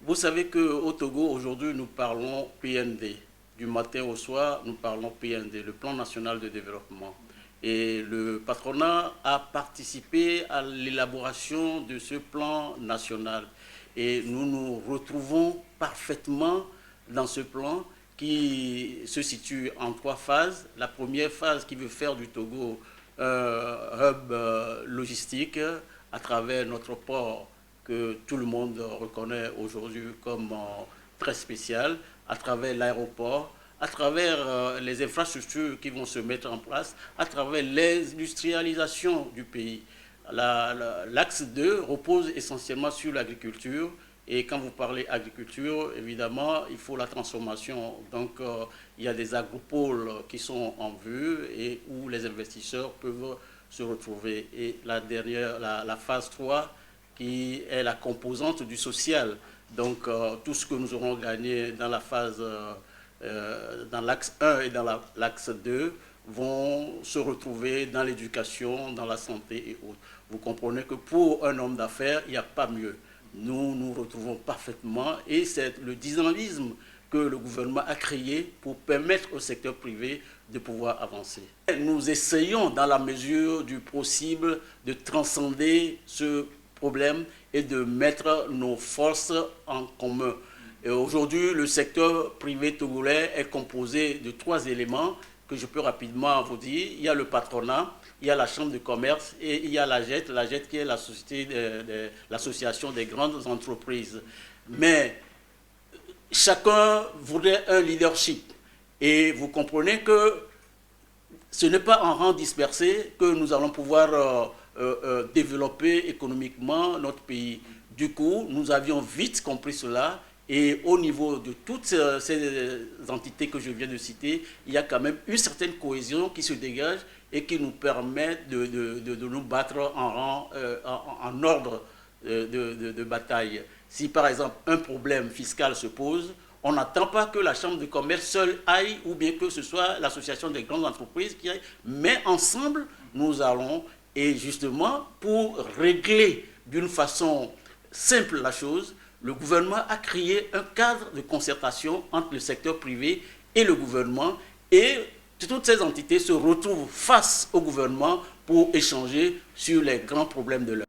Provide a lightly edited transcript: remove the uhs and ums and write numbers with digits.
Vous savez qu'au Togo, aujourd'hui, nous parlons PND. Du matin au soir, nous parlons PND, le Plan national de développement. Et le patronat a participé à l'élaboration de ce plan national. Et nous nous retrouvons parfaitement dans ce plan qui se situe en trois phases. La première phase qui veut faire du Togo un hub logistique à travers notre port que tout le monde reconnaît aujourd'hui comme très spécial, à travers l'aéroport, à travers les infrastructures qui vont se mettre en place, à travers l'industrialisation du pays. L'axe 2 repose essentiellement sur l'agriculture. Et quand vous parlez agriculture, évidemment, il faut la transformation. Donc, il y a des agropoles qui sont en vue et où les investisseurs peuvent se retrouver. Et la phase 3, qui est la composante du social. Donc, tout ce que nous aurons gagné dans la phase, dans l'axe 1 et dans l'axe 2, vont se retrouver dans l'éducation, dans la santé et autres. Vous comprenez que pour un homme d'affaires, il n'y a pas mieux. Nous nous retrouvons parfaitement et c'est le dynamisme que le gouvernement a créé pour permettre au secteur privé de pouvoir avancer. Nous essayons, dans la mesure du possible, de transcender ce problème et de mettre nos forces en commun. Et aujourd'hui, le secteur privé togolais est composé de trois éléments que je peux rapidement vous dire. Il y a le patronat, il y a la chambre de commerce et il y a la JET qui est la société l'association des grandes entreprises. Mais chacun voudrait un leadership. Et vous comprenez que ce n'est pas en rang dispersé que nous allons pouvoir développer économiquement notre pays. Du coup, nous avions vite compris cela. Et au niveau de toutes ces entités que je viens de citer, il y a quand même une certaine cohésion qui se dégage et qui nous permet de nous battre en rang, en ordre de bataille. Si par exemple un problème fiscal se pose, on n'attend pas que la chambre de commerce seule aille ou bien que ce soit l'association des grandes entreprises qui aille, mais ensemble nous allons, et justement pour régler d'une façon simple la chose, le gouvernement a créé un cadre de concertation entre le secteur privé et le gouvernement et toutes ces entités se retrouvent face au gouvernement pour échanger sur les grands problèmes de leur